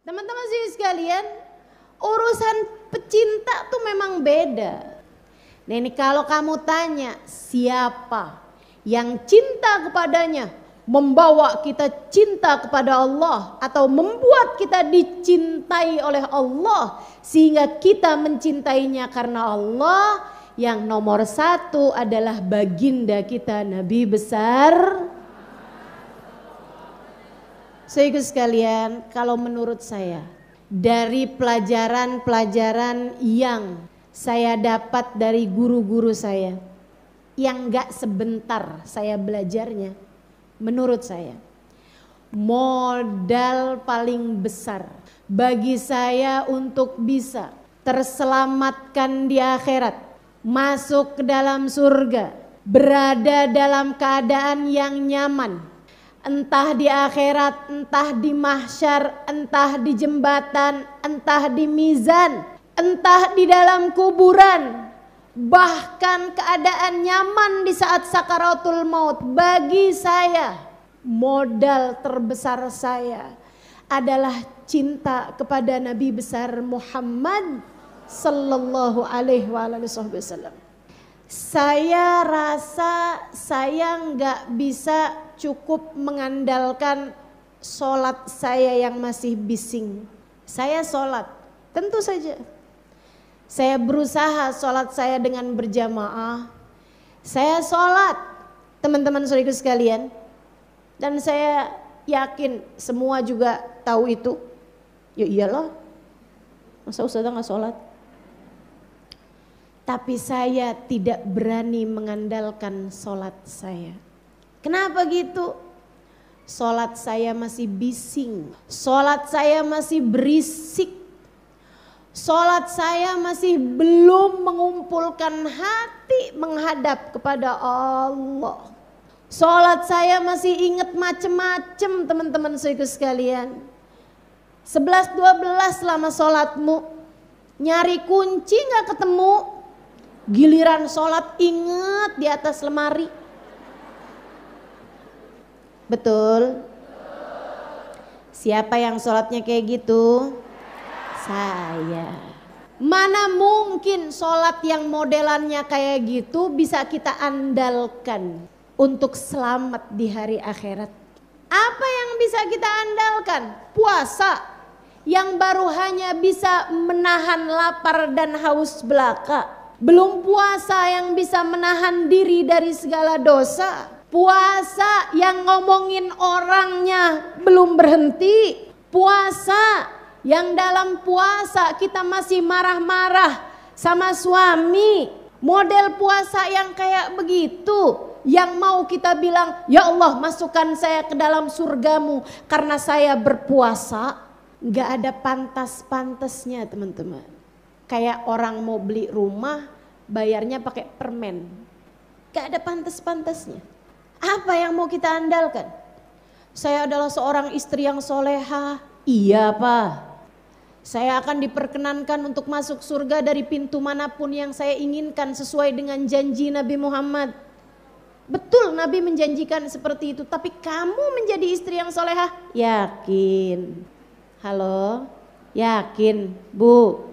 Teman-teman sih sekalian, urusan pecinta tuh memang beda. Nah ini kalau kamu tanya siapa yang cinta kepadanya, membawa kita cinta kepada Allah atau membuat kita dicintai oleh Allah sehingga kita mencintainya karena Allah, yang nomor satu adalah baginda kita Nabi besar. Saudara sekalian, kalau menurut saya dari pelajaran-pelajaran yang saya dapat dari guru-guru saya yang gak sebentar saya belajarnya, menurut saya modal paling besar bagi saya untuk bisa terselamatkan di akhirat, masuk ke dalam surga, berada dalam keadaan yang nyaman, entah di akhirat, entah di mahsyar, entah di jembatan, entah di mizan, entah di dalam kuburan, bahkan keadaan nyaman di saat sakaratul maut. Bagi saya modal terbesar saya adalah cinta kepada Nabi besar Muhammad sallallahu alaihi wasallam. Saya rasa saya nggak bisa cukup mengandalkan sholat saya yang masih bising. Saya sholat, tentu saja. Saya berusaha sholat saya dengan berjamaah. Saya sholat, teman-teman saudaraku sekalian. Dan saya yakin semua juga tahu itu. Ya iyalah, masa ustazah nggak sholat? Tapi saya tidak berani mengandalkan sholat saya. Kenapa gitu? Sholat saya masih bising, sholat saya masih berisik, sholat saya masih belum mengumpulkan hati menghadap kepada Allah. Sholat saya masih ingat macem-macem teman-teman saudaraku sekalian. 11-12 lama sholatmu, nyari kunci gak ketemu. Giliran sholat ingat di atas lemari. Betul? Siapa yang sholatnya kayak gitu? Saya. Mana mungkin sholat yang modelannya kayak gitu bisa kita andalkan untuk selamat di hari akhirat? Apa yang bisa kita andalkan? Puasa yang baru hanya bisa menahan lapar dan haus belaka. Belum puasa yang bisa menahan diri dari segala dosa. Puasa yang ngomongin orangnya belum berhenti. Puasa yang dalam puasa kita masih marah-marah sama suami. Model puasa yang kayak begitu, yang mau kita bilang, ya Allah masukkan saya ke dalam surgamu karena saya berpuasa. Gak ada pantas-pantasnya teman-teman. Kayak orang mau beli rumah bayarnya pakai permen. Gak ada pantas-pantasnya. Apa yang mau kita andalkan? Saya adalah seorang istri yang soleha. Iya Pak. Saya akan diperkenankan untuk masuk surga dari pintu manapun yang saya inginkan sesuai dengan janji Nabi Muhammad. Betul Nabi menjanjikan seperti itu. Tapi kamu menjadi istri yang soleha? Yakin? Halo? Yakin Bu?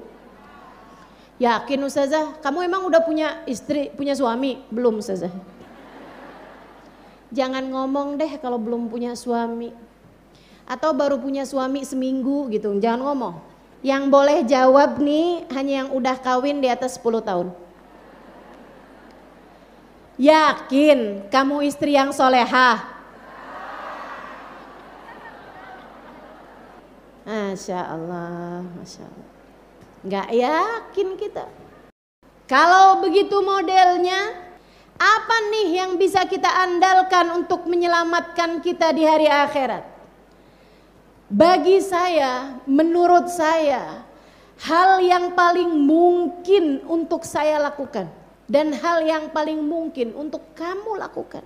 Yakin Ustazah? Kamu emang udah punya istri, punya suami? Belum Ustazah. Jangan ngomong deh kalau belum punya suami. Atau baru punya suami seminggu gitu, jangan ngomong. Yang boleh jawab nih hanya yang udah kawin di atas 10 tahun. Yakin kamu istri yang solehah? Masya Allah, Masya Allah. Nggak yakin kita. Kalau begitu modelnya, apa nih yang bisa kita andalkan untuk menyelamatkan kita di hari akhirat? Bagi saya, menurut saya, hal yang paling mungkin untuk saya lakukan dan hal yang paling mungkin untuk kamu lakukan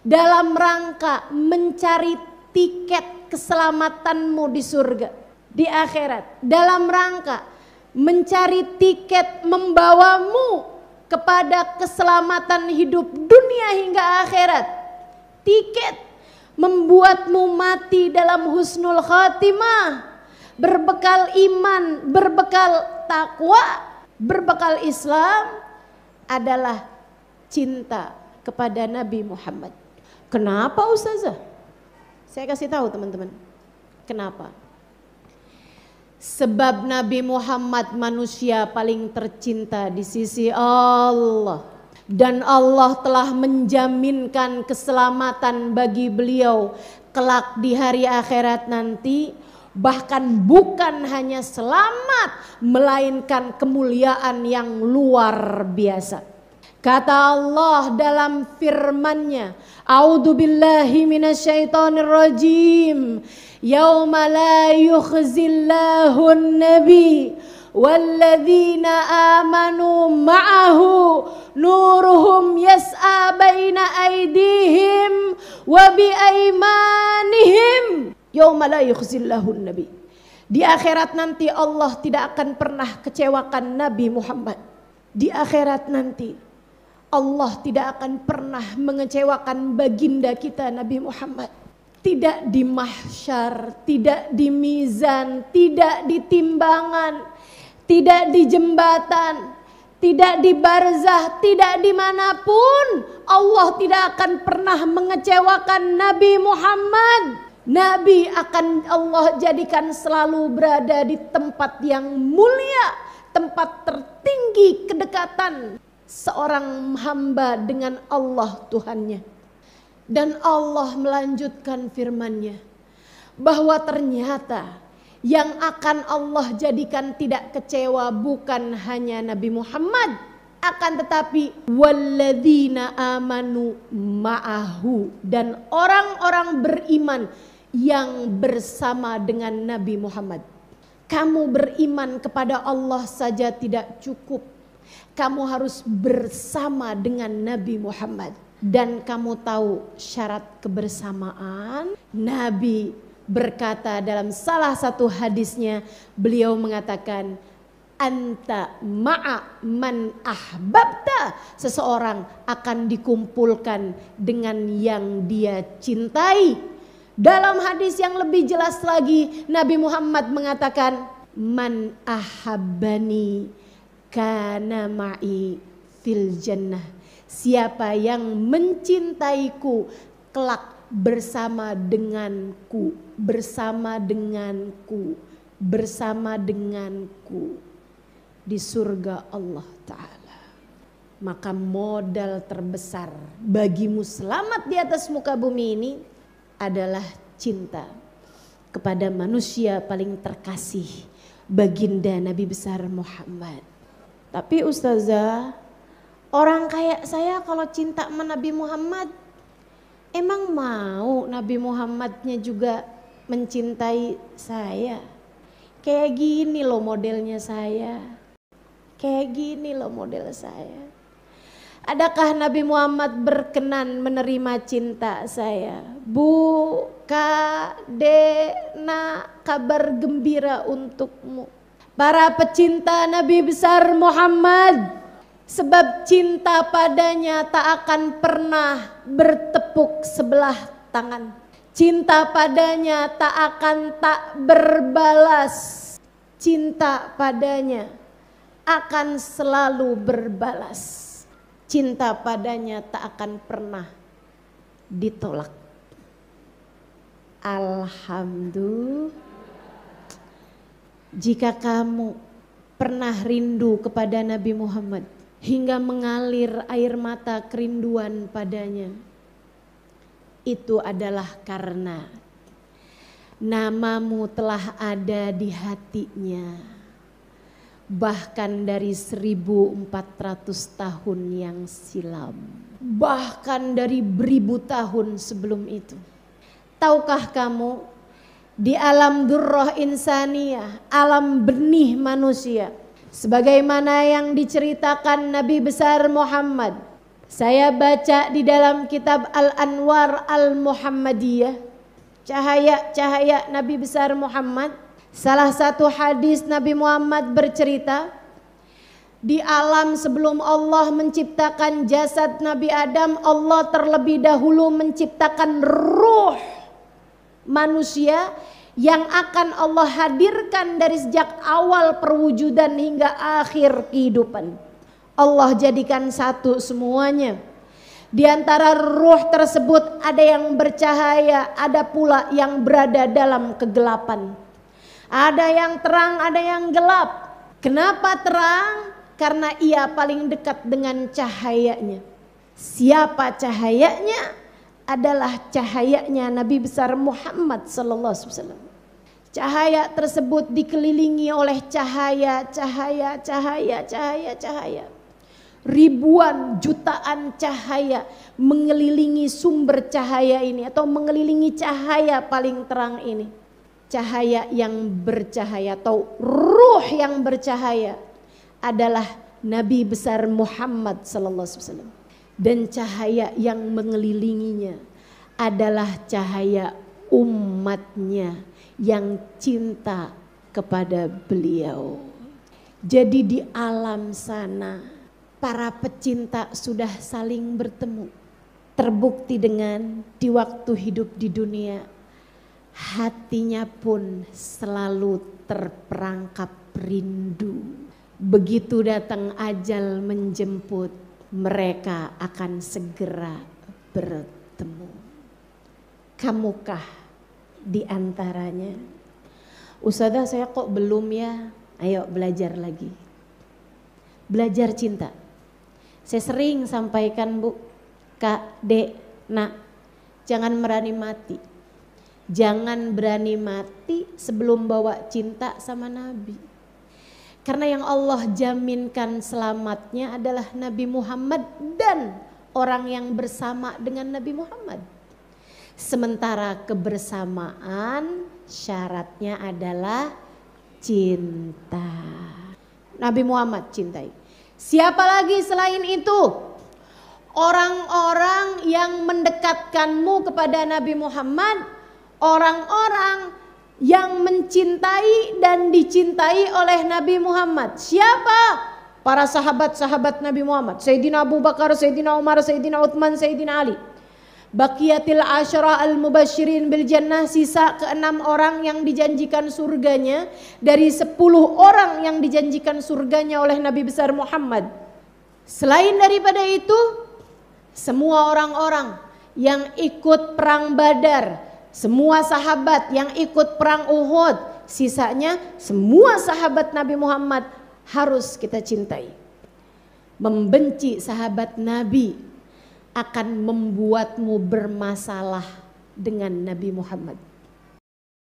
dalam rangka mencari tiket keselamatanmu di surga, di akhirat, dalam rangka mencari tiket membawamu kepada keselamatan hidup dunia hingga akhirat. Tiket membuatmu mati dalam husnul khatimah, berbekal iman, berbekal takwa, berbekal Islam adalah cinta kepada Nabi Muhammad. Kenapa Ustazah? Saya kasih tahu teman-teman. Kenapa? Sebab Nabi Muhammad manusia paling tercinta di sisi Allah. Dan Allah telah menjaminkan keselamatan bagi beliau kelak di hari akhirat nanti. Bahkan bukan hanya selamat, melainkan kemuliaan yang luar biasa. Kata Allah dalam firman-Nya, A'udzu billahi minasyaitonir rajim. Yauma la yukhzillahu an-nabi walladzina amanu ma'ahu nuruhum yas'a baina aydihim wa bi aymanihim. Yauma la yukhzillahu an-nabi. Di akhirat nanti Allah tidak akan pernah kecewakan Nabi Muhammad. Di akhirat nanti Allah tidak akan pernah mengecewakan baginda kita Nabi Muhammad. Tidak di mahsyar, tidak di mizan, tidak di timbangan, tidak di jembatan, tidak di barzah, tidak dimanapun. Allah tidak akan pernah mengecewakan Nabi Muhammad. Nabi akan Allah jadikan selalu berada di tempat yang mulia, tempat tertinggi kedekatan seorang hamba dengan Allah Tuhannya. Dan Allah melanjutkan firman-Nya bahwa ternyata yang akan Allah jadikan tidak kecewa bukan hanya Nabi Muhammad, akan tetapi walladzina amanu ma'ahu, dan orang-orang beriman yang bersama dengan Nabi Muhammad. Kamu beriman kepada Allah saja tidak cukup. Kamu harus bersama dengan Nabi Muhammad. Dan kamu tahu syarat kebersamaan? Nabi berkata dalam salah satu hadisnya, beliau mengatakan, anta ma'a man ahbabta. Seseorang akan dikumpulkan dengan yang dia cintai. Dalam hadis yang lebih jelas lagi, Nabi Muhammad mengatakan, man ahabbani kana ma'i fil jannah. Siapa yang mencintaiku kelak bersama denganku, bersama denganku, bersama denganku di surga Allah Ta'ala. Maka modal terbesar bagimu selamat di atas muka bumi ini adalah cinta kepada manusia paling terkasih, baginda Nabi besar Muhammad. Tapi Ustazah, orang kayak saya kalau cinta sama Nabi Muhammad, emang mau Nabi Muhammadnya juga mencintai saya? Kayak gini loh modelnya saya. Kayak gini loh model saya. Adakah Nabi Muhammad berkenan menerima cinta saya? Bu, Kak, Dek, Nak, kabar gembira untukmu. Para pecinta Nabi besar Muhammad. Sebab cinta padanya tak akan pernah bertepuk sebelah tangan. Cinta padanya tak akan tak berbalas. Cinta padanya akan selalu berbalas. Cinta padanya tak akan pernah ditolak. Alhamdulillah. Jika kamu pernah rindu kepada Nabi Muhammad hingga mengalir air mata kerinduan padanya, itu adalah karena namamu telah ada di hatinya, bahkan dari 1400 tahun yang silam, bahkan dari beribu tahun sebelum itu. Tahukah kamu, di alam durrah insaniyah, alam benih manusia, sebagaimana yang diceritakan Nabi besar Muhammad, saya baca di dalam kitab Al-Anwar Al-Muhammadiyah, cahaya-cahaya Nabi besar Muhammad. Salah satu hadis Nabi Muhammad bercerita, di alam sebelum Allah menciptakan jasad Nabi Adam, Allah terlebih dahulu menciptakan ruh manusia yang akan Allah hadirkan dari sejak awal perwujudan hingga akhir kehidupan. Allah jadikan satu semuanya. Di antara ruh tersebut ada yang bercahaya, ada pula yang berada dalam kegelapan. Ada yang terang, ada yang gelap. Kenapa terang? Karena ia paling dekat dengan cahayanya. Siapa cahayanya? Adalah cahayanya Nabi besar Muhammad sallallahu alaihi wasallam. Cahaya tersebut dikelilingi oleh cahaya. Ribuan jutaan cahaya mengelilingi sumber cahaya ini atau mengelilingi cahaya paling terang ini. Cahaya yang bercahaya atau ruh yang bercahaya adalah Nabi besar Muhammad sallallahu alaihi wasallam. Dan cahaya yang mengelilinginya adalah cahaya umatnya yang cinta kepada beliau. Jadi di alam sana para pecinta sudah saling bertemu. Terbukti dengan di waktu hidup di dunia hatinya pun selalu terperangkap rindu. Begitu datang ajal menjemput, mereka akan segera bertemu. Kamukah di antaranya? Ustazah, saya kok belum ya? Ayo belajar lagi. Belajar cinta. Saya sering sampaikan, Bu, Kak, Dek, Nak, jangan berani mati. Jangan berani mati sebelum bawa cinta sama Nabi. Karena yang Allah jaminkan selamatnya adalah Nabi Muhammad dan orang yang bersama dengan Nabi Muhammad. Sementara kebersamaan syaratnya adalah cinta. Nabi Muhammad cintai. Siapa lagi selain itu? Orang-orang yang mendekatkanmu kepada Nabi Muhammad, orang-orang yang mencintai dan dicintai oleh Nabi Muhammad. Siapa? Para sahabat-sahabat Nabi Muhammad. Sayyidina Abu Bakar, Sayyidina Umar, Sayyidina Uthman, Sayyidina Ali. Baqiyatil asyara al-mubasyirin bil jannah, sisa ke-6 orang yang dijanjikan surganya dari 10 orang yang dijanjikan surganya oleh Nabi besar Muhammad. Selain daripada itu, semua orang-orang yang ikut perang Badar, semua sahabat yang ikut perang Uhud, sisanya semua sahabat Nabi Muhammad harus kita cintai. Membenci sahabat Nabi akan membuatmu bermasalah dengan Nabi Muhammad.